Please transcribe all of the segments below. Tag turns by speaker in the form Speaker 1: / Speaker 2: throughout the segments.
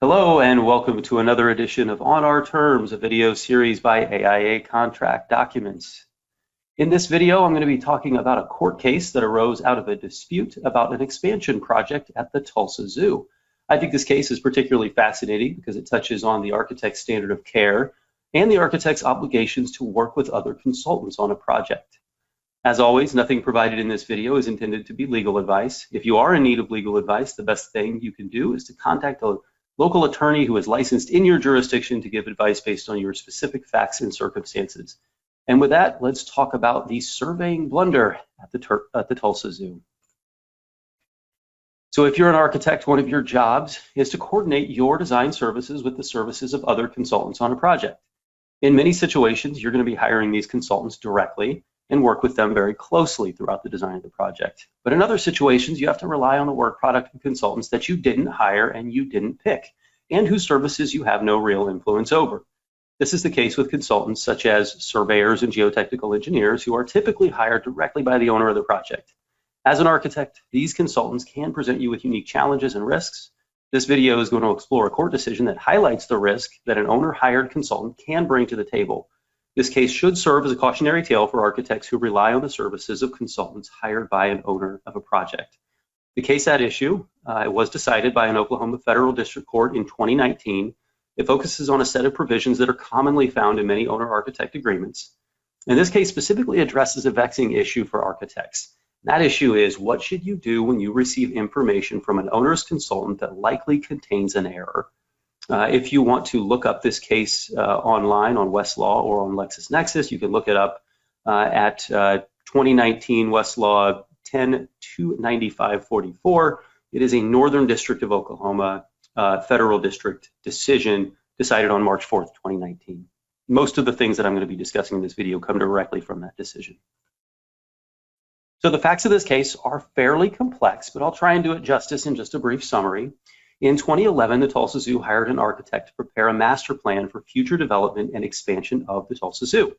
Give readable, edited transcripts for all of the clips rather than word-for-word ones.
Speaker 1: Hello and welcome to another edition of On Our Terms, a video series by AIA Contract Documents. In this video, I'm going to be talking about a court case that arose out of a dispute about an expansion project at the Tulsa Zoo. I think this case is particularly fascinating because it touches on the architect's standard of care and the architect's obligations to work with other consultants on a project. As always, nothing provided in this video is intended to be legal advice. If you are in need of legal advice, the best thing you can do is to contact a local attorney who is licensed in your jurisdiction to give advice based on your specific facts and circumstances. And with that, let's talk about the surveying blunder at the Tulsa Zoo. So if you're an architect, one of your jobs is to coordinate your design services with the services of other consultants on a project. In many situations, you're going to be hiring these consultants directly and work with them very closely throughout the design of the project. But in other situations, you have to rely on the work product of consultants that you didn't hire and you didn't pick, and whose services you have no real influence over. This is the case with consultants such as surveyors and geotechnical engineers who are typically hired directly by the owner of the project. As an architect, these consultants can present you with unique challenges and risks. This video is going to explore a court decision that highlights the risk that an owner-hired consultant can bring to the table. This case should serve as a cautionary tale for architects who rely on the services of consultants hired by an owner of a project. The case at issue was decided by an Oklahoma Federal District Court in 2019. It focuses on a set of provisions that are commonly found in many owner-architect agreements. And this case specifically addresses a vexing issue for architects. That issue is, what should you do when you receive information from an owner's consultant that likely contains an error? If you want to look up this case online on Westlaw or on LexisNexis, you can look it up at 2019 Westlaw 10-295-44. It is a Northern District of Oklahoma Federal District decision decided on March 4th, 2019. Most of the things that I'm going to be discussing in this video come directly from that decision. So the facts of this case are fairly complex, but I'll try and do it justice in just a brief summary. In 2011, the Tulsa Zoo hired an architect to prepare a master plan for future development and expansion of the Tulsa Zoo.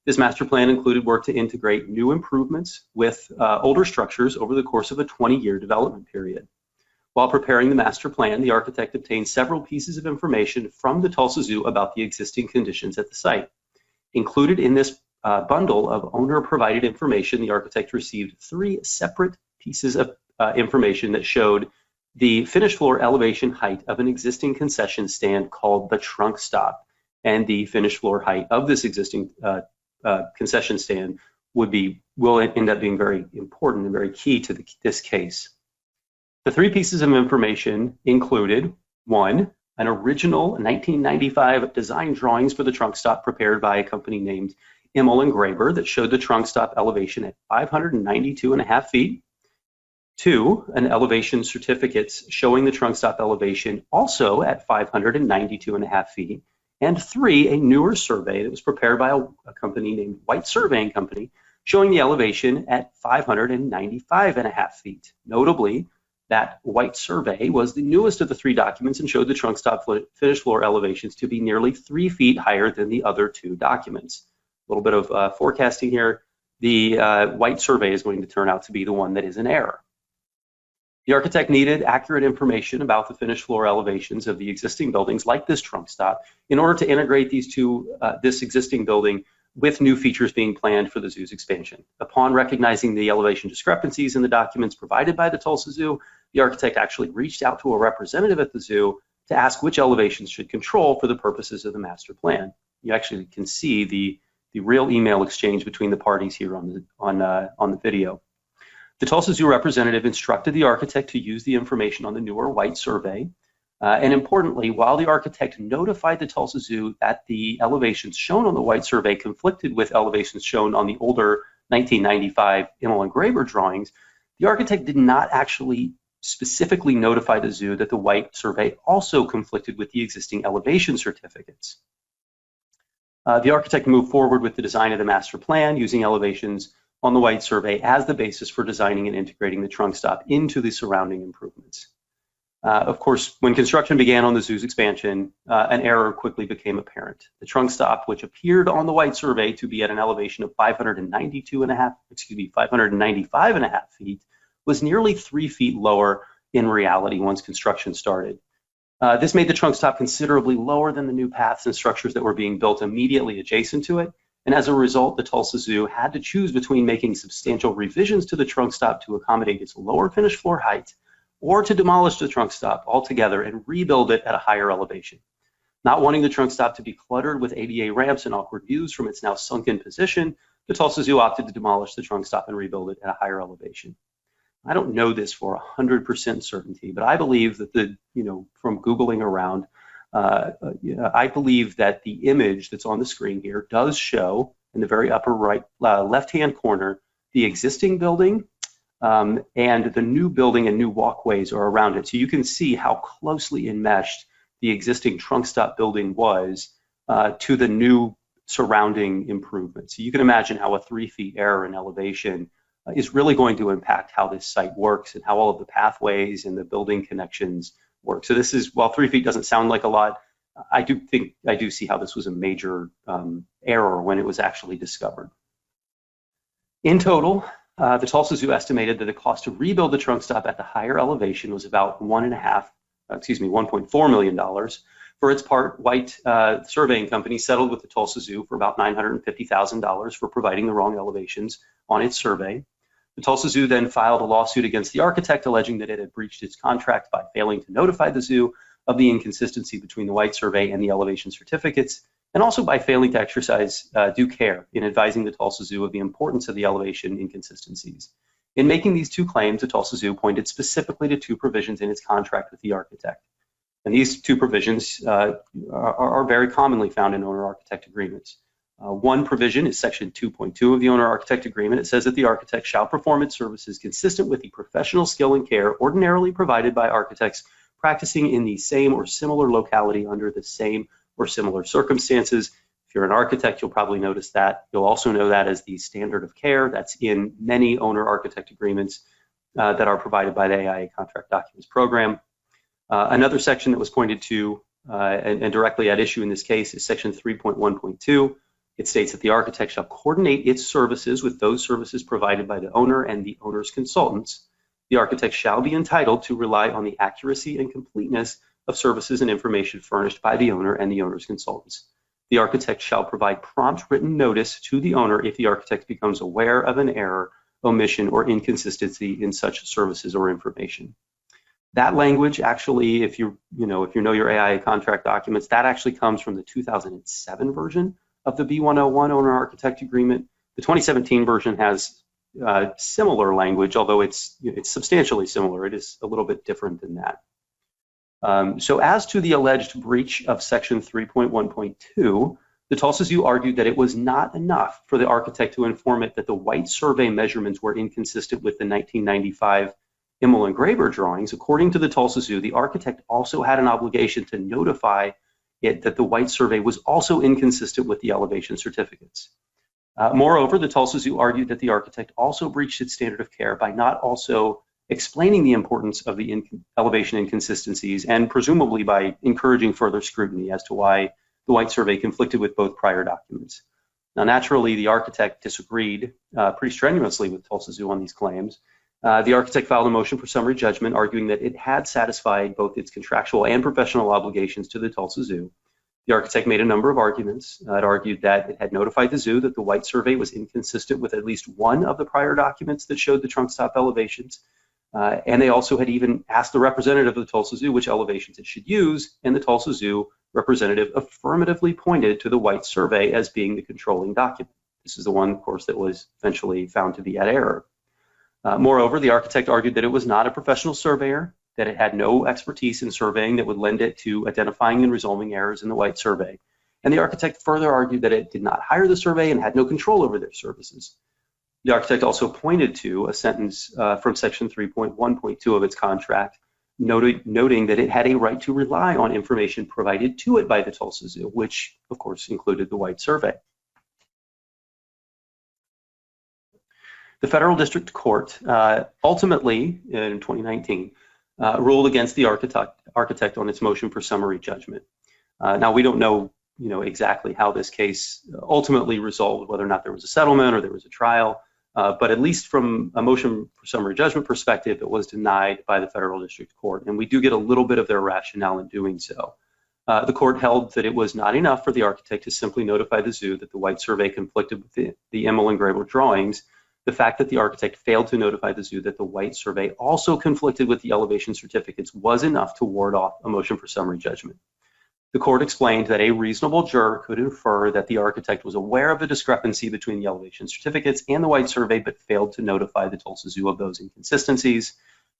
Speaker 1: This master plan included work to integrate new improvements with older structures over the course of a 20-year development period. While preparing the master plan, the architect obtained several pieces of information from the Tulsa Zoo about the existing conditions at the site. Included in this bundle of owner-provided information, the architect received 3 separate pieces of information that showed the finished floor elevation height of an existing concession stand called the trunk stop, and the finished floor height of this existing concession stand will end up being very important and very key to this case. The 3 pieces of information included: 1, an original 1995 design drawings for the trunk stop prepared by a company named Immel and Graber that showed the trunk stop elevation at 592.5 feet. 2, an elevation certificates showing the trunk stop elevation also at 592.5 feet. And 3, a newer survey that was prepared by a company named White Surveying Company showing the elevation at 595.5 feet. Notably, that White survey was the newest of the 3 documents and showed the trunk stop finished floor elevations to be nearly 3 feet higher than the other 2 documents. A little bit of forecasting here. The White survey is going to turn out to be the one that is in error. The architect needed accurate information about the finished floor elevations of the existing buildings like this trunk stop in order to integrate this existing building with new features being planned for the zoo's expansion. Upon recognizing the elevation discrepancies in the documents provided by the Tulsa Zoo, the architect actually reached out to a representative at the zoo to ask which elevations should control for the purposes of the master plan. You actually can see the real email exchange between the parties here on the video. The Tulsa Zoo representative instructed the architect to use the information on the newer White survey. And importantly, while the architect notified the Tulsa Zoo that the elevations shown on the White survey conflicted with elevations shown on the older 1995 Immel and Graber drawings, the architect did not actually specifically notify the zoo that the White survey also conflicted with the existing elevation certificates. The architect moved forward with the design of the master plan using elevations on the White survey as the basis for designing and integrating the trunk stop into the surrounding improvements. Of course, when construction began on the zoo's expansion, an error quickly became apparent. The trunk stop, which appeared on the White survey to be at an elevation of 595.5 feet, was nearly 3 feet lower in reality once construction started. This made the trunk stop considerably lower than the new paths and structures that were being built immediately adjacent to it. And as a result, the Tulsa Zoo had to choose between making substantial revisions to the trunk stop to accommodate its lower finished floor height, or to demolish the trunk stop altogether and rebuild it at a higher elevation. Not wanting the trunk stop to be cluttered with ADA ramps and awkward views from its now sunken position, the Tulsa Zoo opted to demolish the trunk stop and rebuild it at a higher elevation. I don't know this for 100% certainty, but I believe that from Googling around, I believe that the image that's on the screen here does show in the very upper right, left-hand corner, the existing building and the new building and new walkways are around it. So you can see how closely enmeshed the existing trunk stop building was to the new surrounding improvements. So you can imagine how a 3 feet error in elevation is really going to impact how this site works and how all of the pathways and the building connections work. So this is, while 3 feet doesn't sound like a lot, I do see how this was a major error when it was actually discovered. In total, the Tulsa Zoo estimated that the cost to rebuild the trunk stop at the higher elevation was about $1.4 million. For its part, White Surveying Company settled with the Tulsa Zoo for about $950,000 for providing the wrong elevations on its survey. The Tulsa Zoo then filed a lawsuit against the architect, alleging that it had breached its contract by failing to notify the zoo of the inconsistency between the White survey and the elevation certificates, and also by failing to exercise due care in advising the Tulsa Zoo of the importance of the elevation inconsistencies. In making these two claims, the Tulsa Zoo pointed specifically to two provisions in its contract with the architect. And these two provisions are very commonly found in owner-architect agreements. One provision is section 2.2 of the owner-architect agreement. It says that the architect shall perform its services consistent with the professional skill and care ordinarily provided by architects practicing in the same or similar locality under the same or similar circumstances. If you're an architect, you'll probably notice that. You'll also know that as the standard of care. That's in many owner-architect agreements that are provided by the AIA Contract Documents Program. Another section that was pointed to and directly at issue in this case is section 3.1.2. It states that the architect shall coordinate its services with those services provided by the owner and the owner's consultants. The architect shall be entitled to rely on the accuracy and completeness of services and information furnished by the owner and the owner's consultants. The architect shall provide prompt written notice to the owner if the architect becomes aware of an error, omission, or inconsistency in such services or information. That language actually, if you know your AIA contract documents, that actually comes from the 2007 version of the B101 owner-architect agreement. The 2017 version has similar language, although it's substantially similar. It is a little bit different than that. So as to the alleged breach of section 3.1.2, the Tulsa Zoo argued that it was not enough for the architect to inform it that the White survey measurements were inconsistent with the 1995 Immel and Graber drawings. According to the Tulsa Zoo, the architect also had an obligation to notify it that the White survey was also inconsistent with the elevation certificates. Moreover, the Tulsa Zoo argued that the architect also breached its standard of care by not also explaining the importance of the elevation inconsistencies, and presumably by encouraging further scrutiny as to why the White survey conflicted with both prior documents. Now, naturally, the architect disagreed pretty strenuously with Tulsa Zoo on these claims. The architect filed a motion for summary judgment, arguing that it had satisfied both its contractual and professional obligations to the Tulsa Zoo. The architect made a number of arguments. It argued that it had notified the zoo that the White survey was inconsistent with at least one of the prior documents that showed the trunk stop elevations. And they also had even asked the representative of the Tulsa Zoo which elevations it should use, and the Tulsa Zoo representative affirmatively pointed to the White survey as being the controlling document. This is the one, of course, that was eventually found to be at error. Moreover, the architect argued that it was not a professional surveyor, that it had no expertise in surveying that would lend it to identifying and resolving errors in the White survey. And the architect further argued that it did not hire the survey and had no control over their services. The architect also pointed to a sentence from section 3.1.2 of its contract, noting that it had a right to rely on information provided to it by the Tulsa Zoo, which of course included the White survey. The Federal District Court ultimately, in 2019, ruled against the architect on its motion for summary judgment. Now, we don't know, exactly how this case ultimately resolved, whether or not there was a settlement or there was a trial. but at least from a motion for summary judgment perspective, it was denied by the federal district court, and we do get a little bit of their rationale in doing so. The court held that it was not enough for the architect to simply notify the zoo that the white survey conflicted with the Immel and Grable drawings. The fact that the architect failed to notify the zoo that the white survey also conflicted with the elevation certificates was enough to ward off a motion for summary judgment. The court explained that a reasonable juror could infer that the architect was aware of the discrepancy between the elevation certificates and the white survey, but failed to notify the Tulsa Zoo of those inconsistencies.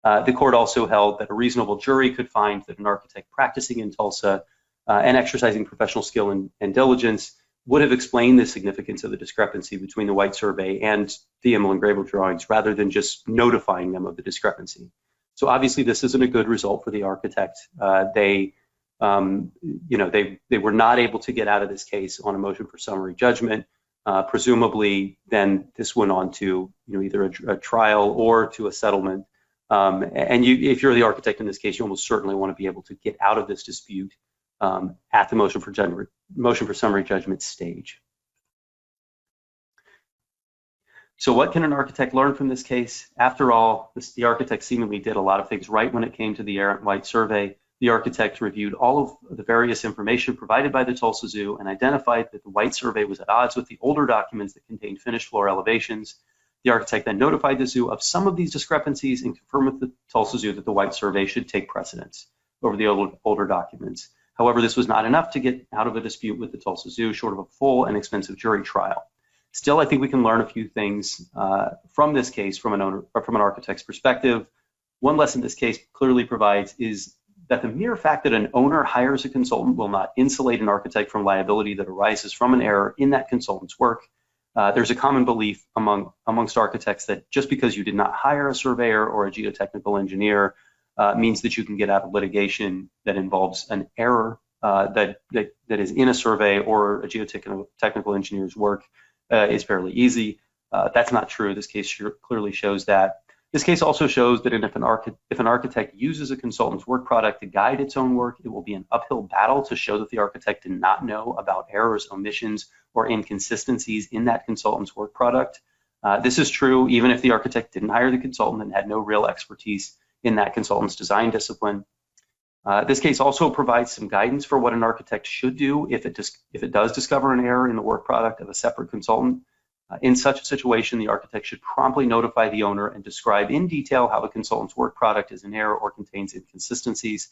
Speaker 1: The court also held that a reasonable jury could find that an architect practicing in Tulsa and exercising professional skill and diligence would have explained the significance of the discrepancy between the white survey and the Immel and Grable drawings, rather than just notifying them of the discrepancy. So obviously, this isn't a good result for the architect. They were not able to get out of this case on a motion for summary judgment. Presumably, then this went on to either a trial or to a settlement. If you're the architect in this case, you almost certainly want to be able to get out of this dispute at the motion for summary judgment stage. So what can an architect learn from this case? After all, the architect seemingly did a lot of things right when it came to the errant white survey. The architect reviewed all of the various information provided by the Tulsa Zoo and identified that the white survey was at odds with the older documents that contained finished floor elevations. The architect then notified the zoo of some of these discrepancies and confirmed with the Tulsa Zoo that the white survey should take precedence over the older documents. However, this was not enough to get out of a dispute with the Tulsa Zoo, short of a full and expensive jury trial. Still, I think we can learn a few things from this case from an architect's perspective. One lesson this case clearly provides is that the mere fact that an owner hires a consultant will not insulate an architect from liability that arises from an error in that consultant's work. There's a common belief amongst architects that just because you did not hire a surveyor or a geotechnical engineer means that you can get out of litigation that involves an error that is in a survey or a geotechnical engineer's work is fairly easy. That's not true. This case clearly shows that. This case also shows that if an architect uses a consultant's work product to guide its own work, it will be an uphill battle to show that the architect did not know about errors, omissions, or inconsistencies in that consultant's work product. This is true even if the architect didn't hire the consultant and had no real expertise in that consultant's design discipline. This case also provides some guidance for what an architect should do if it does discover an error in the work product of a separate consultant. In such a situation, the architect should promptly notify the owner and describe in detail how the consultant's work product is in error or contains inconsistencies.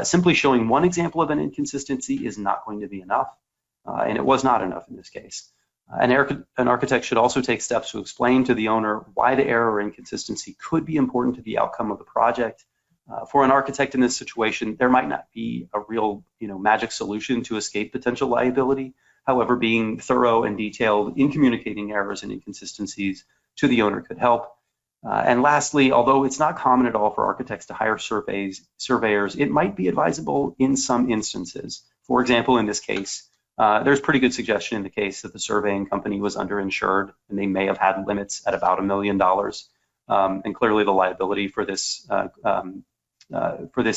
Speaker 1: Simply showing one example of an inconsistency is not going to be enough, and it was not enough in this case. An architect should also take steps to explain to the owner why the error or inconsistency could be important to the outcome of the project. For an architect in this situation, there might not be a real, magic solution to escape potential liability. However, being thorough and detailed in communicating errors and inconsistencies to the owner could help. And lastly, although it's not common at all for architects to hire surveyors, it might be advisable in some instances. For example, in this case, there's pretty good suggestion in the case that the surveying company was underinsured and they may have had limits at about $1 million. And clearly the liability for this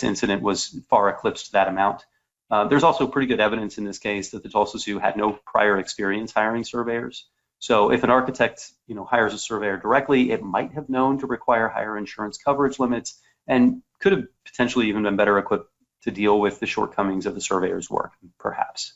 Speaker 1: incident was far eclipsed that amount. There's also pretty good evidence in this case that the Tulsa Zoo had no prior experience hiring surveyors. So if an architect, hires a surveyor directly, it might have known to require higher insurance coverage limits and could have potentially even been better equipped to deal with the shortcomings of the surveyor's work, perhaps.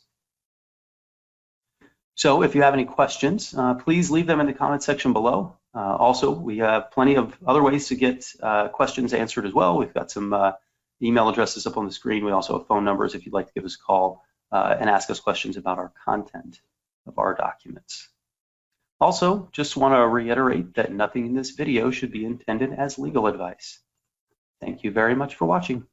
Speaker 1: So if you have any questions, please leave them in the comment section below. Also, we have plenty of other ways to get questions answered as well. We've got some email addresses up on the screen. We also have phone numbers if you'd like to give us a call and ask us questions about our content of our documents. Also, just want to reiterate that nothing in this video should be intended as legal advice. Thank you very much for watching.